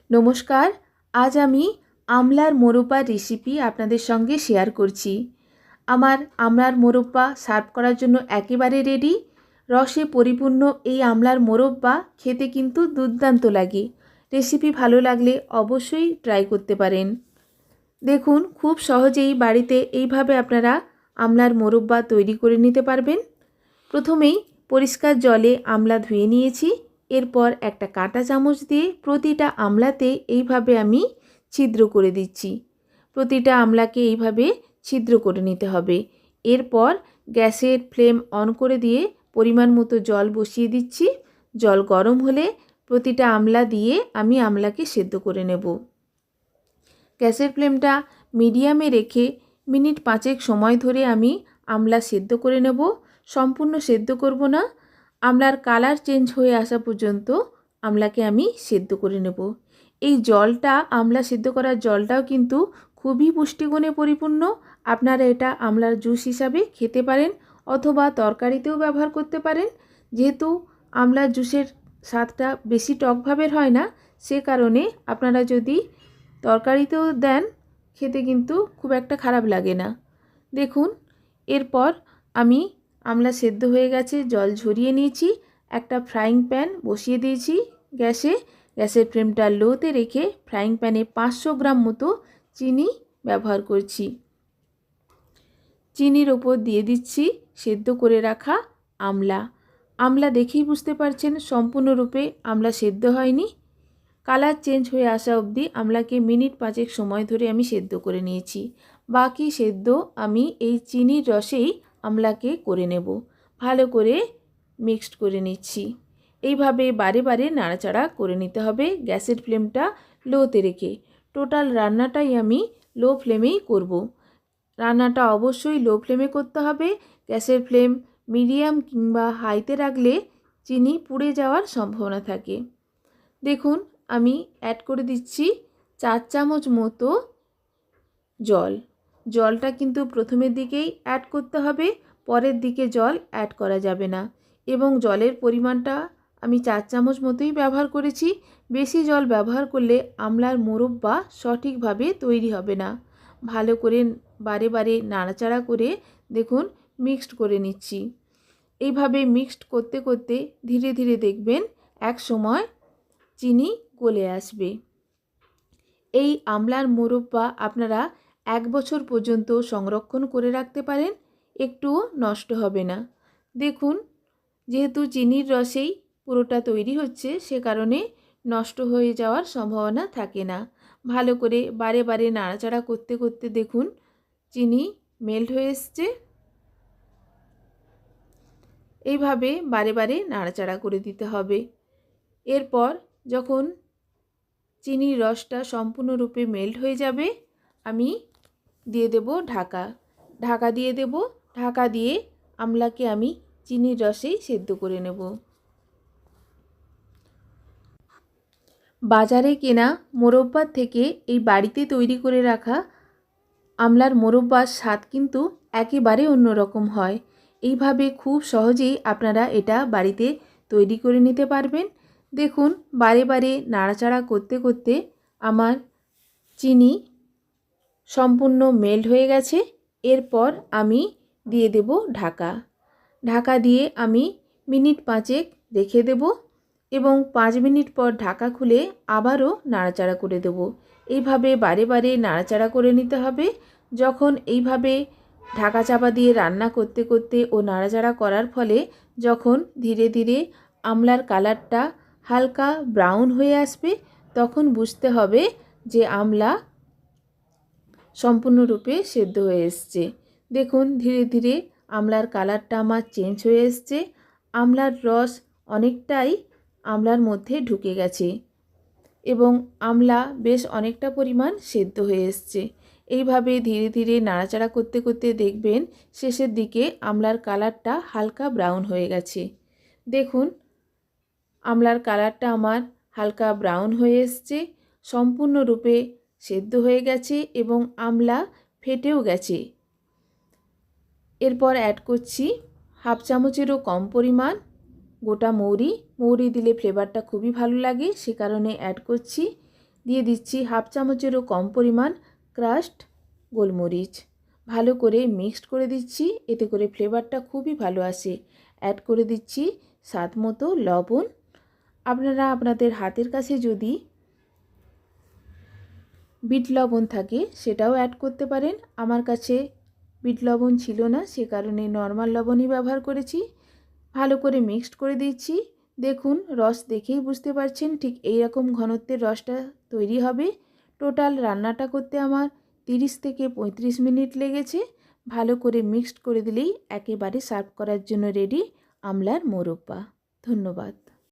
নমস্কার। আজ আমি আমলার মোরব্বার রেসিপি আপনাদের সঙ্গে শেয়ার করছি। আমার আমলার মোরব্বা সার্ভ করার জন্য একেবারে রেডি। রসে পরিপূর্ণ এই আমলার মোরব্বা খেতে কিন্তু দুর্দান্ত লাগে। রেসিপি ভালো লাগলে অবশ্যই ট্রাই করতে পারেন। দেখুন, খুব সহজেই বাড়িতে এইভাবে আপনারা আমলার মোরব্বা তৈরি করে নিতে পারবেন। প্রথমেই পরিষ্কার জলে আমলা ধুয়ে নিয়েছি। এরপর একটা কাঁটা চামচ দিয়ে প্রতিটা আমলাতে এইভাবে আমি ছিদ্র করে দিচ্ছি। প্রতিটা আমলাকে এইভাবে ছিদ্র করে নিতে হবে। এরপর গ্যাসের ফ্লেম অন করে দিয়ে পরিমাণ মতো জল বসিয়ে দিচ্ছি। জল গরম হলে প্রতিটা আমলা দিয়ে আমি আমলাকে সেদ্ধ করে নেব। গ্যাসের ফ্লেমটা মিডিয়ামে রেখে মিনিট 5 সময় ধরে আমি আমলা সেদ্ধ করে নেব। সম্পূর্ণ সেদ্ধ করব না, আমলার কালার চেঞ্জ হয়ে আসা পর্যন্ত আমলাকে আমি সেদ্ধ করে নেব। এই জলটা, আমলা সেদ্ধ করার জলটাও কিন্তু খুবই পুষ্টিগুণে পরিপূর্ণ। আপনারা এটা আমলার জুস হিসাবে খেতে পারেন অথবা তরকারিতেও ব্যবহার করতে পারেন। যেহেতু আমলার জুসের স্বাদটা বেশি টক ভাবের হয় না, সে কারণে আপনারা যদি তরকারিতেও দেন খেতে কিন্তু খুব একটা খারাপ লাগে না। দেখুন, এরপর আমি আমলা সেদ্ধ হয়ে গেছে, জল ঝরিয়ে নিয়েছি। একটা ফ্রাইং প্যান বসিয়ে দিয়েছি গ্যাসে। গ্যাসের ফ্লেমটা লোতে রেখে ফ্রাইং প্যানে 500 গ্রাম মতো চিনি ব্যবহার করছি। চিনির ওপর দিয়ে দিচ্ছি সেদ্ধ করে রাখা আমলা। আমলা দেখেই বুঝতে পারছেন সম্পূর্ণরূপে আমলা সেদ্ধ হয়নি। কালার চেঞ্জ হয়ে আসা অবধি আমলাকে মিনিট 5 সময় ধরে আমি সেদ্ধ করে নিয়েছি। বাকি সেদ্ধ আমি এই চিনির রসেই আমলাকে করে নেব। ভালো করে মিক্সড করে নিচ্ছি। এইভাবে বারে বারে নাড়াচাড়া করে নিতে হবে গ্যাসের ফ্লেমটা লোতে রেখে। টোটাল রান্নাটাই আমি লো ফ্লেমেই করব। রান্নাটা অবশ্যই লো ফ্লেমে করতে হবে। গ্যাসের ফ্লেম মিডিয়াম কিংবা হাইতে রাখলে চিনি পুড়ে যাওয়ার সম্ভাবনা থাকে। দেখুন, আমি অ্যাড করে দিচ্ছি 4 চামচ মতো জল। জলটা কিন্তু প্রথমের দিকেই অ্যাড করতে হবে, পরের দিকে জল অ্যাড করা যাবে না। এবং জলের পরিমাণটা আমি 4 চামচ মতোই ব্যবহার করেছি। বেশি জল ব্যবহার করলে আমলার মোরব্বা সঠিকভাবে তৈরি হবে না। ভালো করে বারে বারে নাড়াচাড়া করে দেখুন মিক্সড করে নিচ্ছি। এইভাবে মিক্সড করতে করতে ধীরে ধীরে দেখবেন এক সময় চিনি গলে আসবে। এই আমলার মোরব্বা আপনারা 1 বছর পর্যন্ত সংরক্ষণ করে রাখতে পারেন, একটুও নষ্ট হবে না। দেখুন, যেহেতু চিনির রসেই পুরোটা তৈরি হচ্ছে, সে কারণে নষ্ট হয়ে যাওয়ার সম্ভাবনা থাকে না। ভালো করে বারে বারে নাড়াচাড়া করতে করতে দেখুন চিনি মেল্ট হয়ে এসছে। এইভাবে বারে বারে নাড়াচাড়া করে দিতে হবে। এরপর যখন চিনির রসটা সম্পূর্ণরূপে মেল্ট হয়ে যাবে, আমি দিয়ে দেব ঢাকা। ঢাকা দিয়ে দেব। ঢাকা দিয়ে আমলাকে আমি চিনির রসেই সেদ্ধ করে নেব। বাজারে কেনা মোরব্বার থেকে এই বাড়িতে তৈরি করে রাখা আমলার মোরব্বার স্বাদ কিন্তু একেবারে অন্যরকম হয়। এইভাবে খুব সহজেই আপনারা এটা বাড়িতে তৈরি করে নিতে পারবেন। দেখুন, বারে বারে নাড়াচাড়া করতে করতে আমার চিনি সম্পূর্ণ মেল্ট হয়ে গেছে। এরপর আমি দিয়ে দেব ঢাকা। ঢাকা দিয়ে আমি মিনিট 5 রেখে দেব এবং 5 মিনিট পর ঢাকা খুলে আবারও নাড়াচাড়া করে দেব। এইভাবে বারে বারে নাড়াচাড়া করে নিতে হবে। যখন এইভাবে ঢাকা চাপা দিয়ে রান্না করতে করতে ও নাড়াচাড়া করার ফলে যখন ধীরে ধীরে আমলার কালারটা হালকা ব্রাউন হয়ে আসবে, তখন বুঝতে হবে যে আমলা সম্পূর্ণরূপে সেদ্ধ হয়ে এসছে। দেখুন, ধীরে ধীরে আমলার কালারটা আমার চেঞ্জ হয়ে এসছে। আমলার রস অনেকটাই আমলার মধ্যে ঢুকে গেছে এবং আমলা বেশ অনেকটা পরিমাণ সেদ্ধ হয়ে এসছে। এইভাবে ধীরে ধীরে নাড়াচাড়া করতে করতে দেখবেন শেষের দিকে আমলার কালারটা হালকা ব্রাউন হয়ে গেছে। দেখুন, আমলার কালারটা আমার হালকা ব্রাউন হয়ে এসছে, সম্পূর্ণরূপে সেদ্ধ হয়ে গেছে এবং আমলা ফেটেও গেছে। এরপর অ্যাড করছি হাফ চামচেরও কম পরিমাণ গোটা মৌরি। মৌরি দিলে ফ্লেভারটা খুবই ভালো লাগে, সে কারণে অ্যাড করছি। দিয়ে দিচ্ছি হাফ চামচেরও কম পরিমাণ ক্রাশড গোলমরিচ। ভালো করে মিক্সড করে দিচ্ছি, এতে করে ফ্লেভারটা খুবই ভালো আসে। অ্যাড করে দিচ্ছি স্বাদ মতো লবণ। আপনারা আপনাদের হাতের কাছে যদি বিট লবণ থাকে সেটাও অ্যাড করতে পারেন। আমার কাছে বিট লবণ ছিল না, সে কারণে নর্মাল লবণই ব্যবহার করেছি। ভালো করে মিক্সড করে দিচ্ছি। দেখুন রস দেখেই বুঝতে পারছেন ঠিক এই রকম ঘনত্বের রসটা তৈরি হবে। টোটাল রান্নাটা করতে আমার 30 থেকে 35 মিনিট লেগেছে। ভালো করে মিক্সড করে দিলেই একেবারে সার্ভ করার জন্য রেডি আমলার মোরব্বা। ধন্যবাদ।